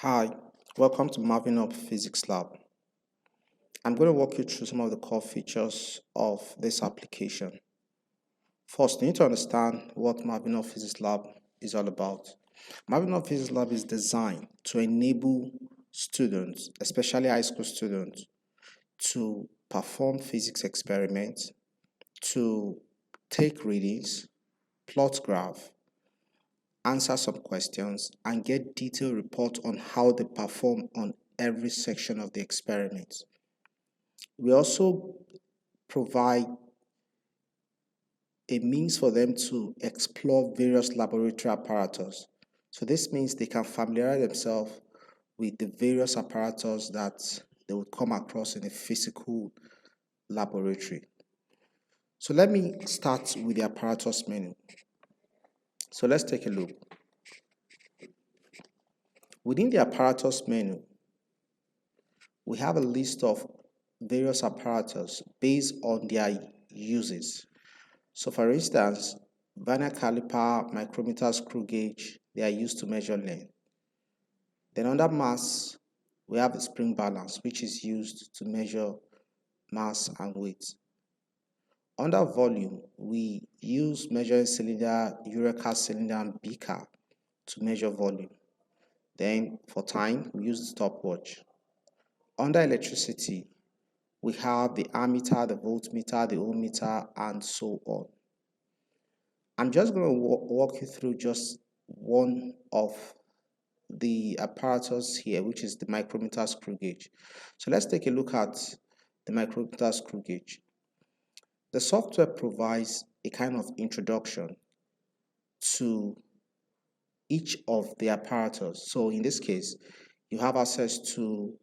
Hi, welcome to Mavinhub Physics Lab. I'm going to walk you through some of the core features of this application. First, you need to understand what Mavinhub Physics Lab is all about. Mavinhub Physics Lab is designed to enable students, especially high school students, to perform physics experiments, to take readings, plot graph, answer some questions, and get detailed report on how they perform on every section of the experiment. We also provide a means for them to explore various laboratory apparatus. So this means they can familiarize themselves with the various apparatus that they would come across in a physical laboratory. So let me start with the apparatus menu. So let's take a look. Within the apparatus menu, we have a list of various apparatus based on their uses. So for instance, vernier caliper, micrometer, screw gauge, they are used to measure length. Then under mass, we have the spring balance, which is used to measure mass and weight. Under volume, we use measuring cylinder, eureka cylinder, and beaker to measure volume. Then for time, we use the stopwatch. Under electricity, we have the ammeter, the voltmeter, the ohmmeter, and so on. I'm just going to walk you through just one of the apparatus here, which is the micrometer screw gauge. So let's take a look at the micrometer screw gauge. The software provides a kind of introduction to each of the apparatus. So in this case, you have access to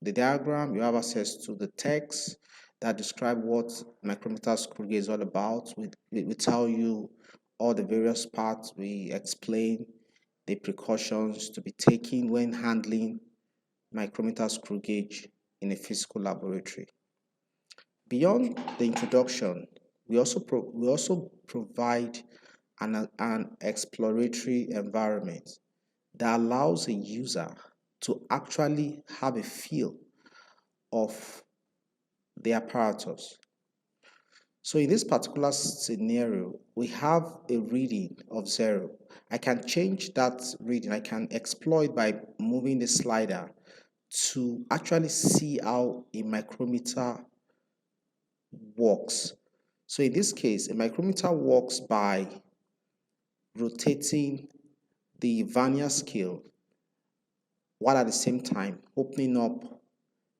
the diagram, you have access to the text that describe what micrometer screw gauge is all about. We tell you all the various parts, we explain the precautions to be taken when handling micrometer screw gauge in a physical laboratory. Beyond the introduction, we also provide an exploratory environment that allows a user to actually have a feel of the apparatus. So in this particular scenario, we have a reading of 0. I can change that reading. I can exploit by moving the slider to actually see how a micrometer works. So in this case, a micrometer works by rotating the vernier scale while at the same time opening up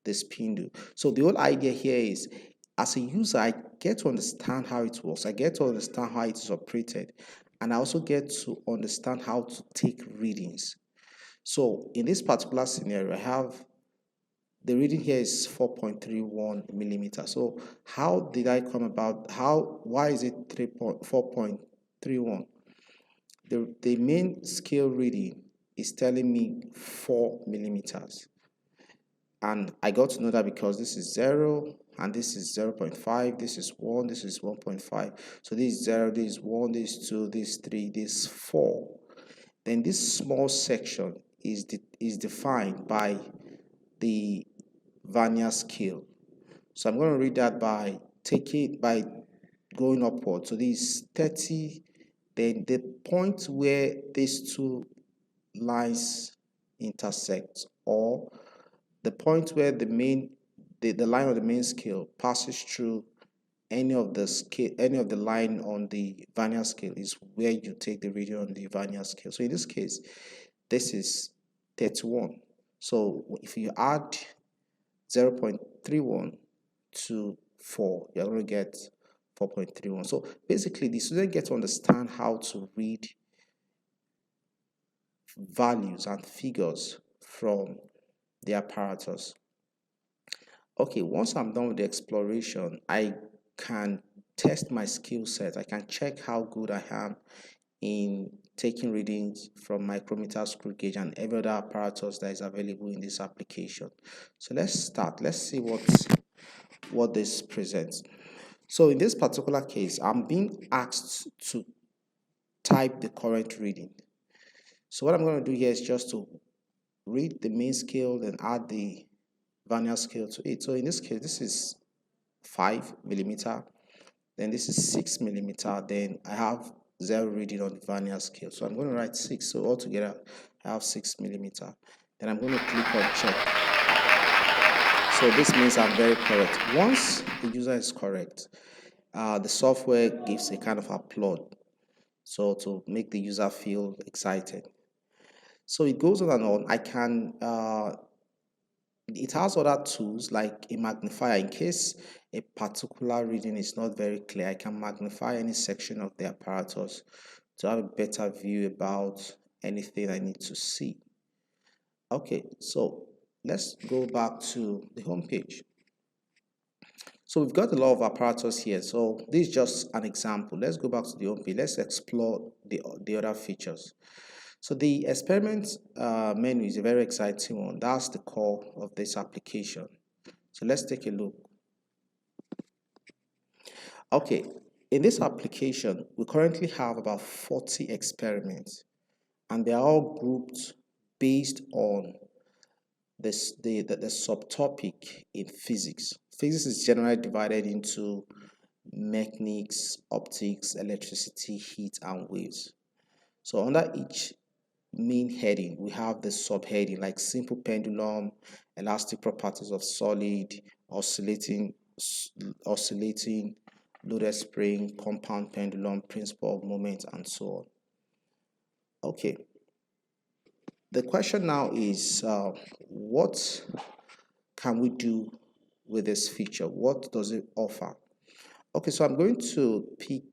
the spindle. So the whole idea here is, as a user, I get to understand how it works. I get to understand how it is operated. And I also get to understand how to take readings. So in this particular scenario, I have the reading here is 4.31 millimeter. So how did I come about? Why is it 4.31? The main scale reading is telling me 4 millimeters. And I got to know that because this is 0 and this is 0.5, this is 1, this is 1.5. So this is 0, this is 1, this is 2, this is 3, this is 4. Then this small section is defined by the vernier scale. So I'm going to read that by going upward. So this is 30. Then the point where these two lines intersect, or the point where the line of the main scale passes through any of the line on the vernier scale, is where you take the reading on the vernier scale. So in this case, this is 31. So if you add 0.31 to 4, you're going to get 4.31. So basically, the student gets to understand how to read values and figures from the apparatus. Okay, once I'm done with the exploration, I can test my skill set. I can check how good I am in taking readings from micrometer, screw gauge, and every other apparatus that is available in this application. So let's start. Let's see what this presents. So in this particular case, I'm being asked to type the current reading. So what I'm going to do here is just to read the main scale, then add the vernier scale to it. So in this case, this is 5 millimeter, then this is 6 millimeter, then I have 0 reading on the vernier scale. So I'm going to write 6. So altogether, I have 6 millimeter. Then I'm going to click on check. So this means I'm very correct. Once the user is correct, the software gives a kind of applaud, so to make the user feel excited. So it goes on and on. I can it has other tools like a magnifier. In case a particular reading is not very clear, I can magnify any section of the apparatus to have a better view about anything I need to see. Okay, so let's go back to the home page. So we've got a lot of apparatus here. So this is just an example. Let's go back to the home page. Let's explore the other features. So the experiment menu is a very exciting one. That's the core of this application. So let's take a look. Okay, in this application, we currently have about 40 experiments, and they are all grouped based on the subtopic in physics. Physics is generally divided into mechanics, optics, electricity, heat, and waves. So under each main heading, we have the subheading like simple pendulum, elastic properties of solid, oscillating, loaded spring, compound pendulum, principle of moment, and so on. Okay. The question now is, what can we do with this feature? What does it offer? Okay, so I'm going to pick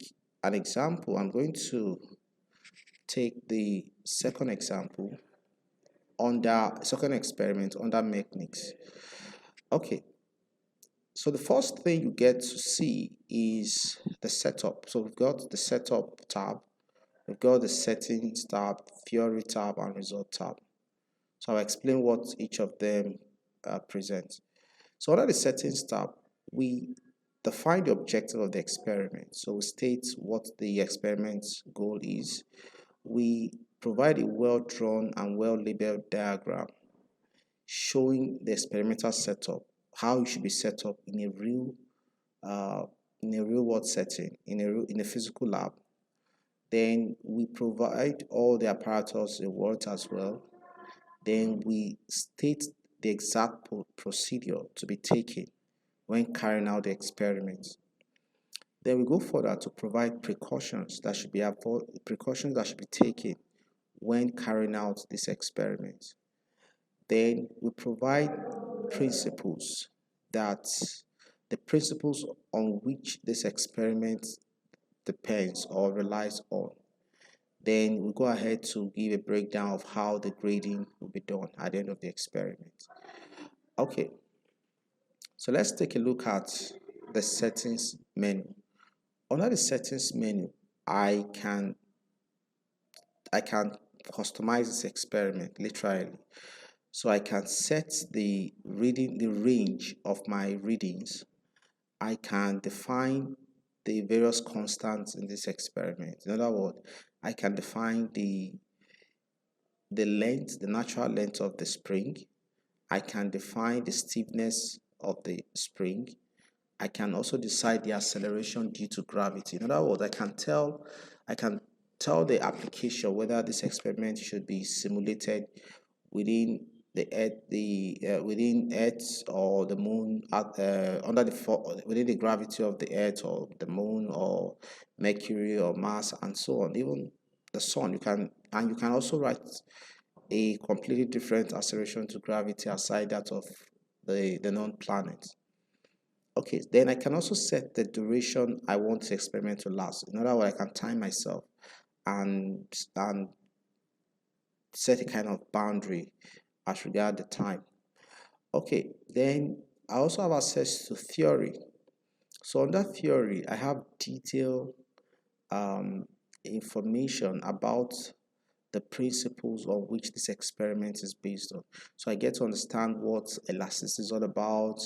an example. I'm going to take the second example under second experiment under mechanics. Okay, so the first thing you get to see is the setup. So we've got the setup tab, we've got the settings tab, theory tab, and result tab. So I'll explain what each of them presents. So under the settings tab, we define the objective of the experiment. So we state what the experiment's goal is. We provide a well-drawn and well-labeled diagram showing the experimental setup, how it should be set up in a real world setting, in a physical lab. Then we provide all the apparatus in words as well. Then we state the exact procedure to be taken when carrying out the experiment. Then we go further to provide precautions that should be taken when carrying out this experiment. Then we provide principles on which this experiment depends or relies on. Then we go ahead to give a breakdown of how the grading will be done at the end of the experiment. Okay, so let's take a look at the settings menu. Under the settings menu, I can customize this experiment literally. So I can set the range of my readings. I can define the various constants in this experiment. In other words, I can define the length, the natural length of the spring. I can define the stiffness of the spring. I can also decide the acceleration due to gravity. In other words, I can tell the application whether this experiment should be simulated within within Earth or the Moon, within the gravity of the Earth or the Moon or Mercury or Mars and so on, even the Sun. You can also write a completely different acceleration to gravity aside that of the known planets. Okay, then I can also set the duration I want the experiment to last. In other words, I can time myself and set a kind of boundary as regard the time. Okay, then I also have access to theory. So under theory, I have detailed information about the principles on which this experiment is based on. So I get to understand what elasticity is all about,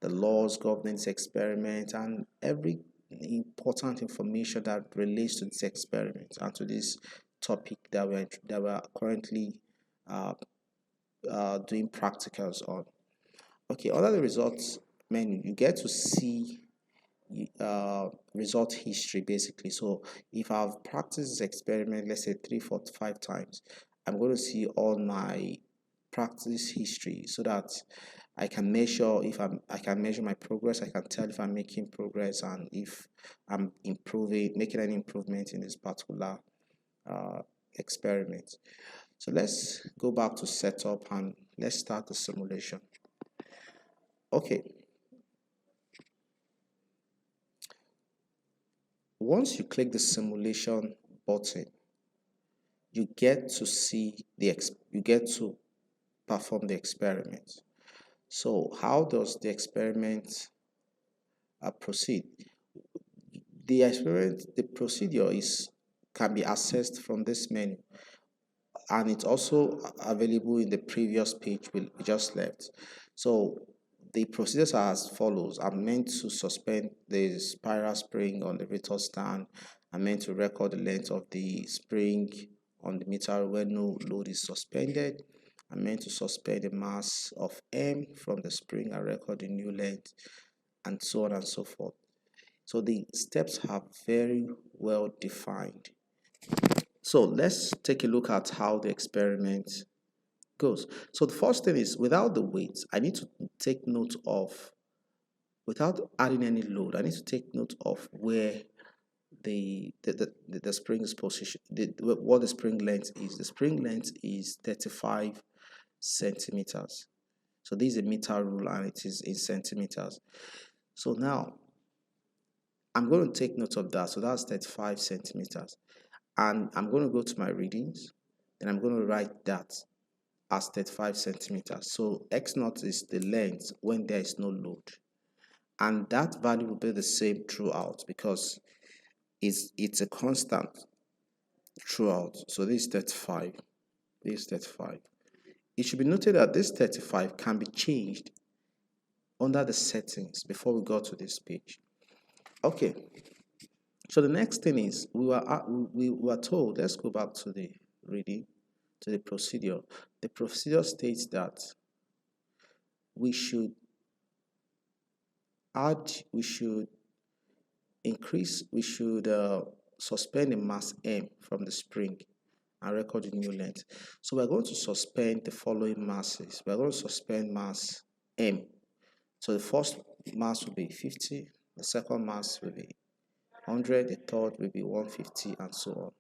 the laws governing this experiment, and every important information that relates to this experiment and to this topic that we're currently doing practicals on. Okay, under the results menu, you get to see result history basically. So if I've practiced this experiment, let's say 3, 4, 5 times, I'm going to see all my practice history so that I can measure I can measure my progress. I can tell if I'm making progress and if I'm making any improvement in this particular experiment. So let's go back to setup and let's start the simulation. Okay. Once you click the simulation button, you get to perform the experiment. So how does the experiment proceed? The procedure can be accessed from this menu, and it's also available in the previous page we just left. So the procedures are as follows. I'm meant to suspend the spiral spring on the rotor stand. I'm meant to record the length of the spring on the meter when no load is suspended. I'm meant to suspend the mass of M from the spring and record the new length, and so on and so forth. So the steps are very well defined. So let's take a look at how the experiment goes. So the first thing is, without the weight, I need to take note of, without adding any load, I need to take note of where the spring is positioned, what the spring length is. The spring length is 35 centimeters. So this is a meter rule and it is in centimeters. So now I'm going to take note of that. So that's 35 centimeters. And I'm going to go to my readings, and I'm going to write that as 35 centimeters. So x naught is the length when there is no load. And that value will be the same throughout because it's a constant throughout. So this is 35. This is 35. It should be noted that this 35 can be changed under the settings before we go to this page. Okay. So the next thing is we were told, let's go back to the reading, to the procedure. The procedure states that we should suspend the mass M from the spring and record the new length. So we're going to suspend the following masses. We're going to suspend mass M. So the first mass will be 50, the second mass will be 100, the third will be 150, and so on.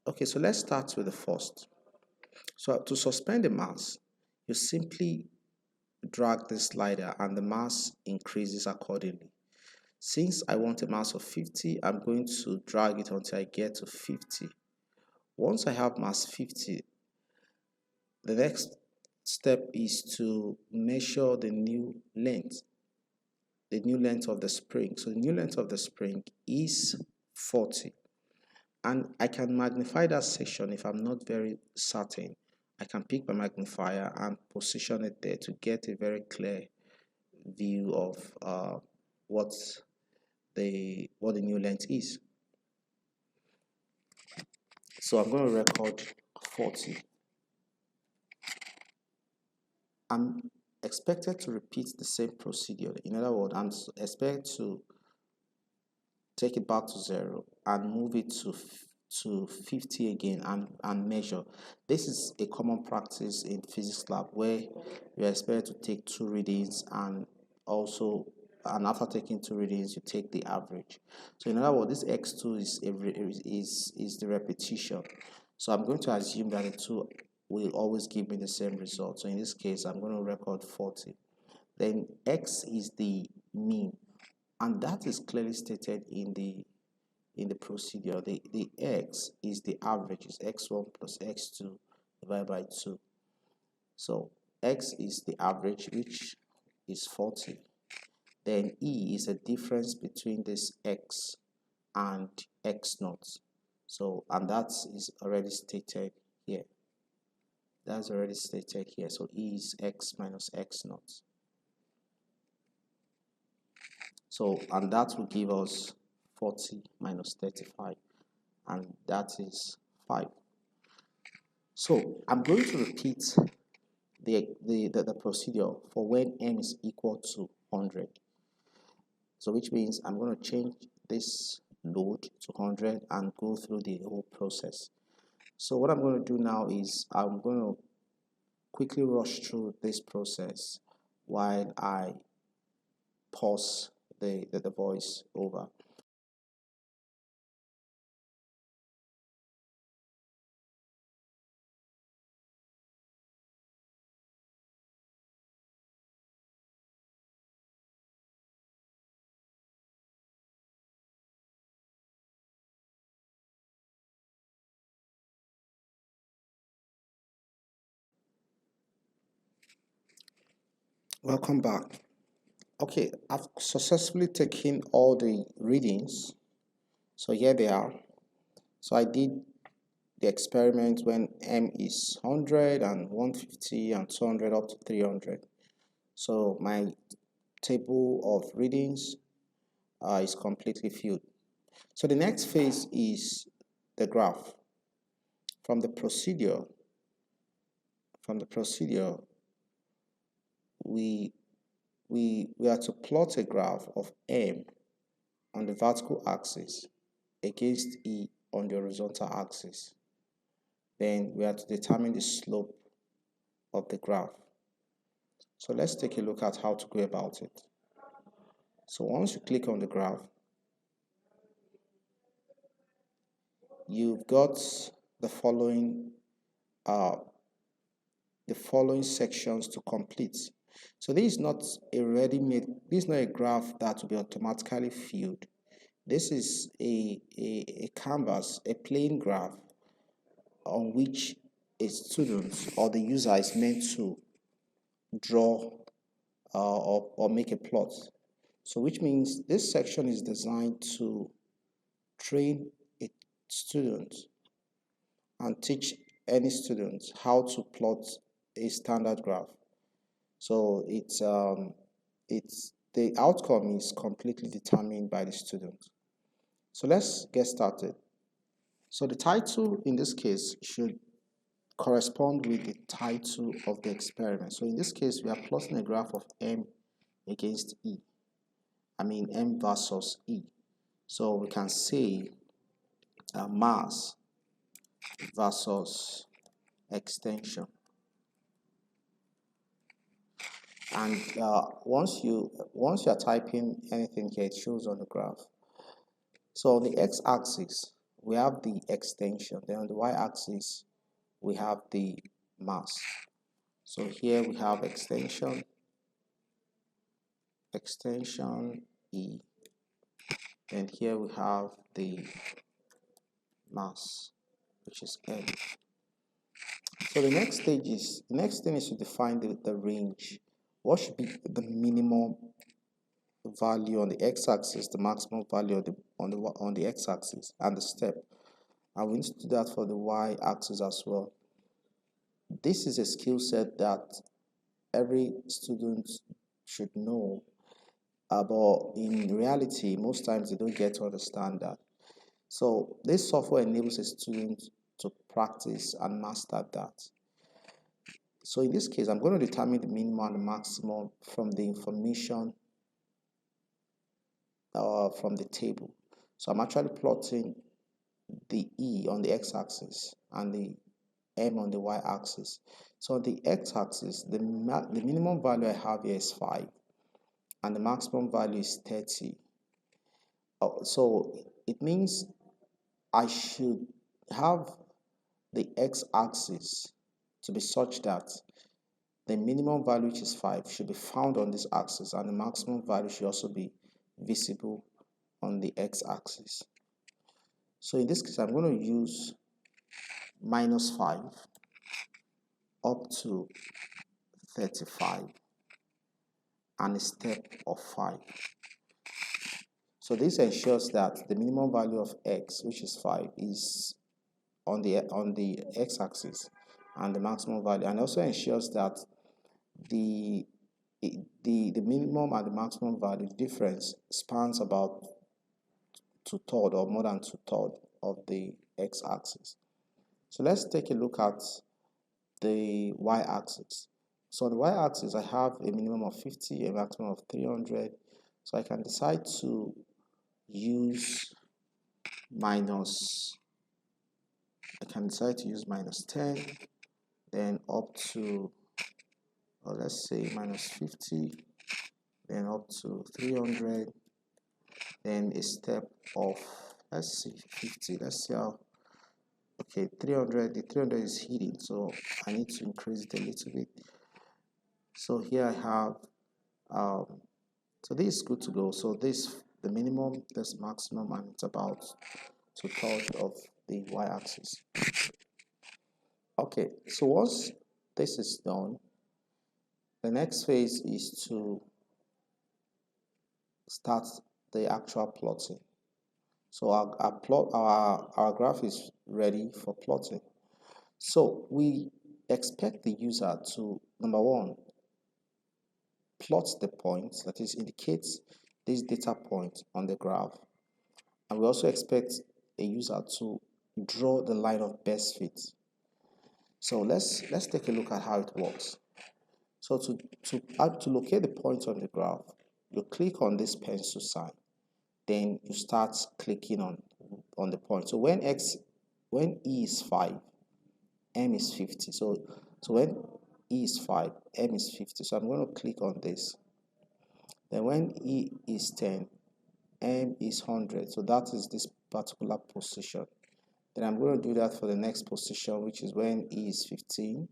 Okay, so let's start with the first. So to suspend the mass, you simply drag the slider and the mass increases accordingly. Since I want a mass of 50, I'm going to drag it until I get to 50. Once I have mass 50, the next step is to measure the new length of the spring. So the new length of the spring is 40. And I can magnify that section if I'm not very certain. I can pick my magnifier and position it there to get a very clear view of what the new length is. So I'm going to record 40. I'm expected to repeat the same procedure. In other words, I'm expected to take it back to 0 and move it to 50 again and measure. This is a common practice in physics lab where you are expected to take 2 readings and after taking 2 readings you take the average. So in other words, this x2 is the repetition. So I'm going to assume that the 2 will always give me the same result. So in this case, I'm going to record 40. Then x is the mean, and that is clearly stated in the procedure. The x is the average, is x1 plus x2 divided by 2. So x is the average, which is 40. Then e is a difference between this x and x naught. So, and that is already stated here. That's already stated here. So e is x minus x naught. So, and that will give us 40 minus 35, and that is 5. So I'm going to repeat the procedure for when m is equal to 100. So which means I'm going to change this load to 100 and go through the whole process. So what I'm going to do now is I'm going to quickly rush through this process while I pause the voice over. Welcome back. Okay, I've successfully taken all the readings. So here they are. So I did the experiment when m is 100 and 150 and 200 up to 300. So my table of readings is completely filled. So the next phase is the graph. From the procedure, we are to plot a graph of m on the vertical axis against e on the horizontal axis. Then we are to determine the slope of the graph. So let's take a look at how to go about it. So once you click on the graph, you've got the following sections to complete. So this is not a ready-made, this is not a graph that will be automatically filled. This is a canvas, a plain graph on which a student or the user is meant to draw or make a plot. So which means this section is designed to train a student and teach any student how to plot a standard graph. So the outcome is completely determined by the student. So let's get started. So the title in this case should correspond with the title of the experiment. So in this case, we are plotting a graph of m against e. I mean m versus e. So we can say mass versus extension. And once you are typing anything here, it shows on the graph. So on the x-axis, we have the extension. Then on the y-axis, we have the mass. So here we have extension E. And here we have the mass, which is m. So the next thing is to define the range. What should be the minimum value on the x-axis, the maximum value on the x-axis, and the step. And we need to do that for the y-axis as well. This is a skill set that every student should know, but in reality, most times they don't get to understand that. So this software enables a student to practice and master that. So in this case, I'm going to determine the minimum and the maximum from the information from the table. So I'm actually plotting the E on the x-axis and the M on the y-axis. So on the x-axis, the minimum value I have here is 5 and the maximum value is 30. So it means I should have the x-axis to be such that the minimum value, which is 5, should be found on this axis, and the maximum value should also be visible on the x-axis. So in this case, I'm going to use -5 up to 35 and a step of 5. So this ensures that the minimum value of x, which is 5, is on the x-axis, and the maximum value, and also ensures that the minimum and the maximum value difference spans about 2/3 or more than 2/3 of the x-axis. So let's take a look at the y-axis. So on the y-axis, I have a minimum of 50, a maximum of 300. So I can decide to use minus, I can decide to use minus 10, then up to, let's say minus 50, then up to 300, then a step of, let's see, 50. Let's see how, okay, 300, the 300 is hidden, so I need to increase it a little bit. So here I have, so this is good to go. So this, the minimum, this maximum, and it's about 2/3 of the y-axis. Okay, so once this is done, the next phase is to start the actual plotting. So our graph is ready for plotting. So we expect the user to, number one, plot the points, that is, indicates this data point on the graph. And we also expect a user to draw the line of best fit. So let's take a look at how it works. So to locate the points on the graph, you click on this pencil sign, then you start clicking on the point. So when E is 5, M is 50. So when E is 5, M is 50. So I'm going to click on this. Then when E is 10, M is 100. So that is this particular position. Then I'm going to do that for the next position, which is when E is 15.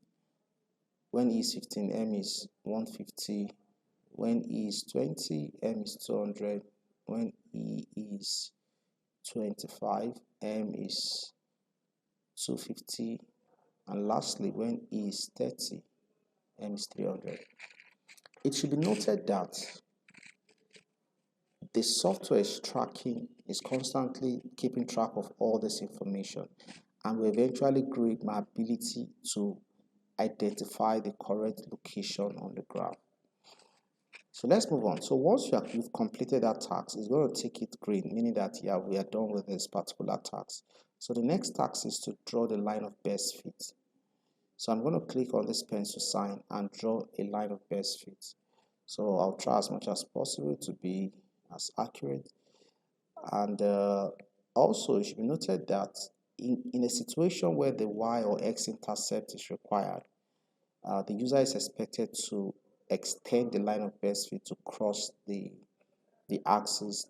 When E is 15, M is 150. When E is 20, M is 200. When E is 25, M is 250. And lastly, when E is 30, M is 300. It should be noted that the software is constantly keeping track of all this information, and will eventually grade my ability to identify the correct location on the graph. So let's move on. So once you've completed that task, it's going to take it green, meaning that we are done with this particular task. So the next task is to draw the line of best fit. So I'm going to click on this pencil sign and draw a line of best fit. So I'll try as much as possible to be as accurate. And also it should be noted that in a situation where the y or x intercept is required, the user is expected to extend the line of best fit to cross the axis.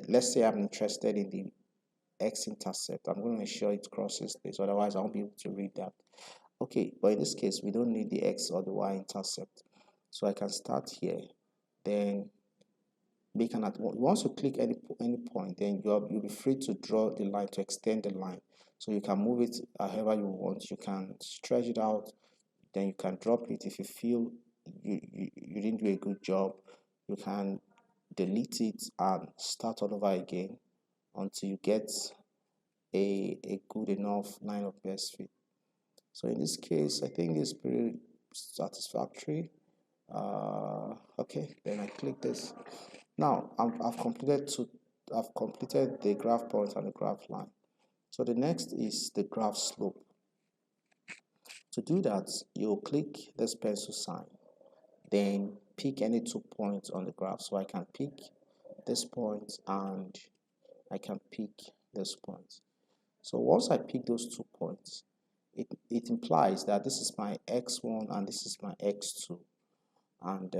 Let's say I'm interested in the x-intercept. I'm going to ensure it crosses this, otherwise I won't be able to read that. Okay, but in this case, we don't need the x or the y-intercept. So I can start here, then once you click any point, then you'll be free to draw the line, to extend the line. So you can move it however you want. You can stretch it out, then you can drop it. If you feel you didn't do a good job, you can delete it and start all over again until you get a good enough line of best fit. So in this case, I think it's pretty satisfactory. Okay, then I click this. Now I've completed the graph point and the graph line. So the next is the graph slope. To do that, you'll click this pencil sign, then pick any 2 points on the graph. So I can pick this point and I can pick this point. So once I pick those 2 points, it implies that this is my x1 and this is my x2, and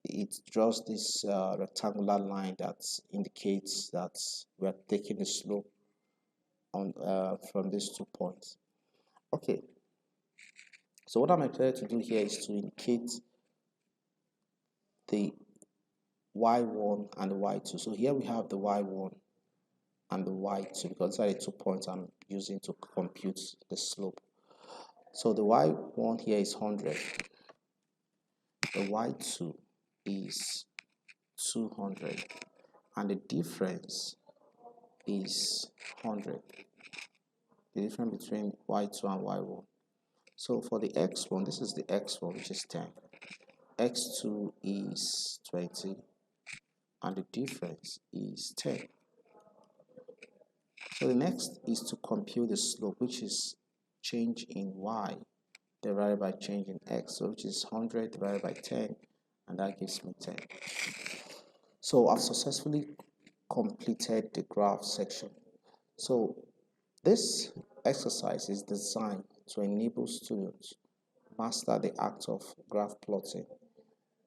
it draws this rectangular line that indicates that we are taking the slope on from these 2 points. Okay, so what I'm expected to do here is to indicate the y1 and the y2. So here we have the y1 and the y2 because these are the 2 points I'm using to compute the slope. So the y1 here is 100, the y2 is 200, and the difference is 100, the difference between y2 and y1. So for the x1, this is the x1, which is 10, x2 is 20, and the difference is 10. So the next is to compute the slope, which is change in y divided by change in x, so which is 100 divided by 10, and that gives me 10. So I've successfully completed the graph section. So this exercise is designed to enable students master the act of graph plotting,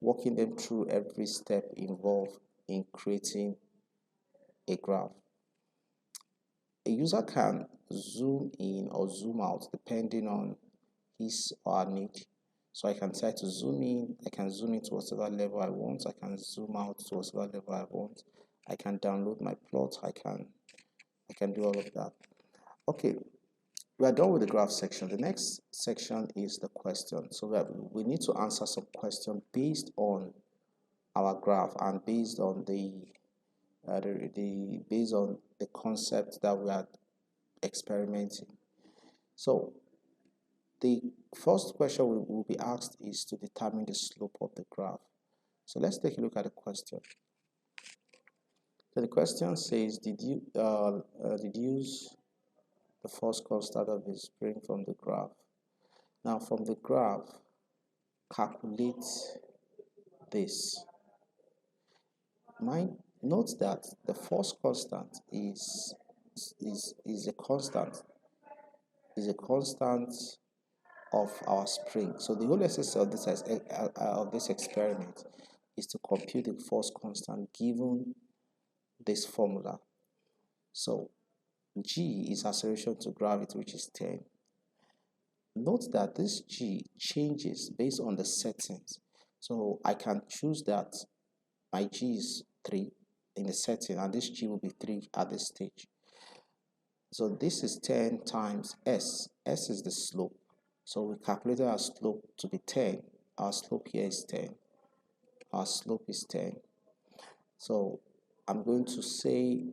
walking them through every step involved in creating a graph. A user can zoom in or zoom out depending on his or her need. So I can try to zoom in, I can zoom in to whatever level I want, I can zoom out to whatever level I want, I can download my plot, I can do all of that. Okay, we are done with the graph section. The next section is the question. So we need to answer some questions based on our graph and based on based on the concept that we are experimenting. So the first question we will be asked is to determine the slope of the graph. So let's take a look at the question. So the question says, deduce the first constant of the spring from the graph. Now from the graph, calculate this. Note that the first constant is a constant of our spring. So the whole essence of this experiment is to compute the first constant given this formula. So G is acceleration to gravity, which is 10. Note that this G changes based on the settings. So I can choose that my G is 3 in the setting and this G will be 3 at this stage. So this is 10 times S. S is the slope. So we calculated our slope to be 10. Our slope here is 10. Our slope is 10. So I'm going to say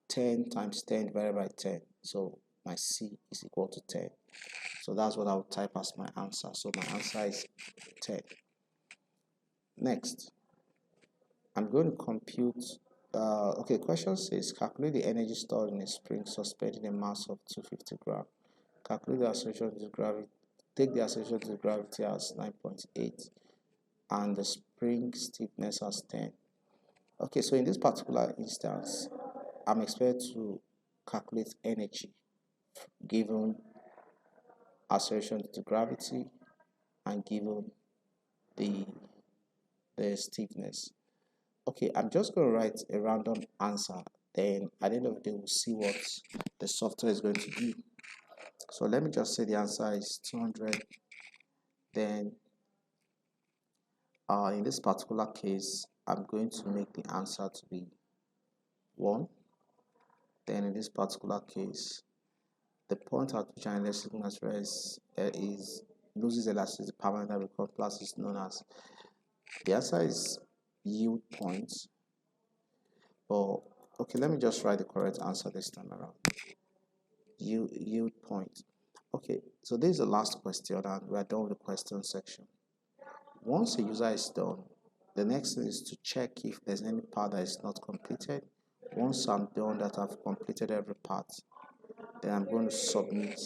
10 times 10 divided by 10. So my C is equal to 10. So that's what I would type as my answer. So my answer is 10. Next, I'm going to compute. Okay, question says calculate the energy stored in a spring suspending a mass of 250 grams. Calculate the acceleration to gravity. Take the acceleration to gravity as 9.8 and the spring stiffness as 10. Okay, so in this particular instance, I'm expected to calculate energy given acceleration to gravity and given the stiffness. Okay, I'm just going to write a random answer. Then at the end of the day, we'll see what the software is going to do. So let me just say the answer is 200. Then in this particular case, I'm going to make the answer to be 1. Then in this particular case, the point at which an elastic material loses elasticity permanently because plus is known as. The answer is yield point. But okay, let me just write the correct answer this time around. Yield point. Okay, so this is the last question and we are done with the question section. Once a user is done, the next thing is to check if there's any part that is not completed. Once I'm done that I've completed every part, then I'm going to submit.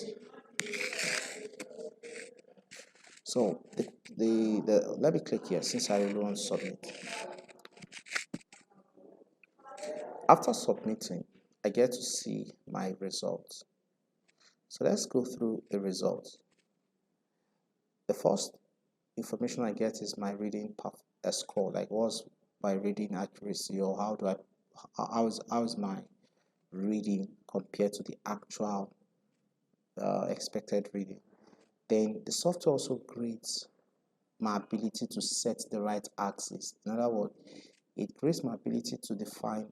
So let me click here since I really want to submit. After submitting, I get to see my results. So let's go through the results. The first information I get is my reading score, like what's my reading accuracy, or how is my reading compared to the actual expected reading. Then the software also grades my ability to set the right axis. In other words, it grades my ability to define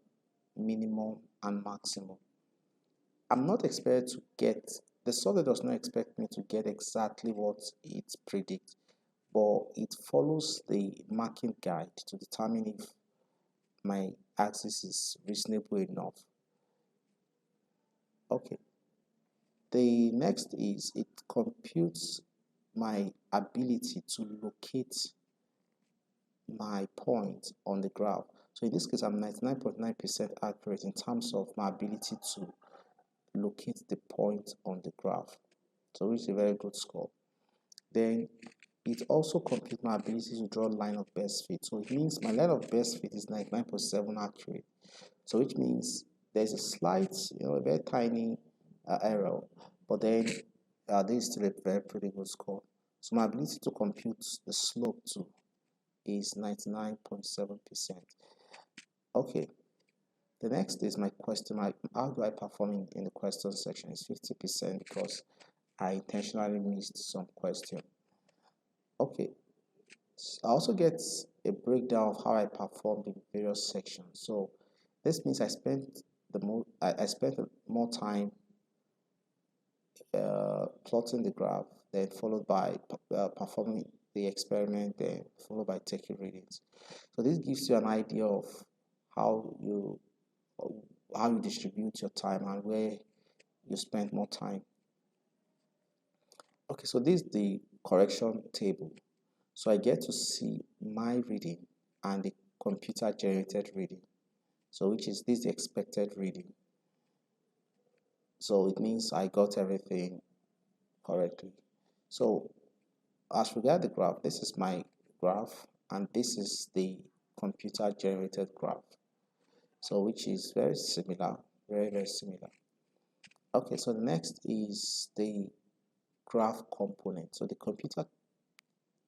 minimum and maximum. I'm not expected to get, the software does not expect me to get exactly what it predicts, but it follows the marking guide to determine if my axis is reasonable enough. Okay. The next is it computes my ability to locate my point on the graph. So in this case, I'm 99.9% accurate in terms of my ability to locate the point on the graph. So which is a very good score. then it also computes my ability to draw line of best fit. So it means my line of best fit is 99.7 accurate. So which means there's a slight, a very tiny error, but then this is still a very pretty good score. So my ability to compute the slope too is 99.7%. Okay, the next is my question. How do I perform in the question section? Is 50% because I intentionally missed some question. Okay, I also get a breakdown of how I performed in various sections. So this means I spent more time plotting the graph, then followed by performing the experiment, then followed by taking readings. So this gives you an idea of how you distribute your time and where you spend more time. Okay, so this is the correction table. So I get to see my reading and the computer generated reading. So which is this is the expected reading. So it means I got everything correctly. So as regard the graph, this is my graph and this is the computer generated graph. So which is very similar, very similar. Okay, so the next is the graph component. So the computer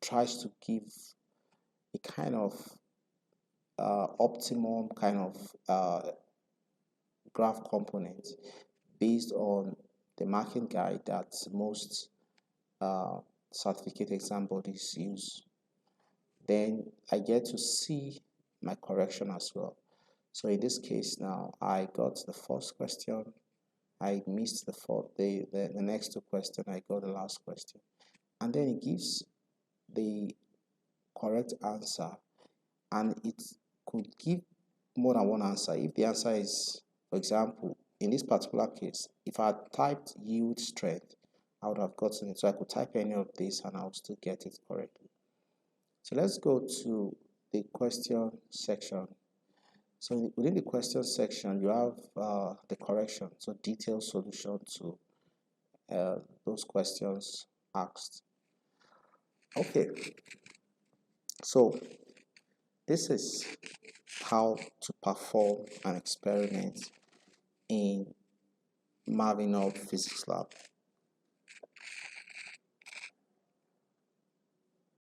tries to give a kind of optimum kind of graph component based on the marking guide that most certificate exam bodies use. Then I get to see my correction as well. So in this case now, I got the first question, I missed the next two questions, I got the last question. And then it gives the correct answer, and it could give more than one answer. If the answer is, for example, in this particular case, if I had typed yield strength, I would have gotten it. So I could type any of this and I would still get it correctly. So let's go to the question section. So within the question section, you have the correction, so detailed solution to those questions asked. Okay, so this is how to perform an experiment in Mavinhub Physics Lab.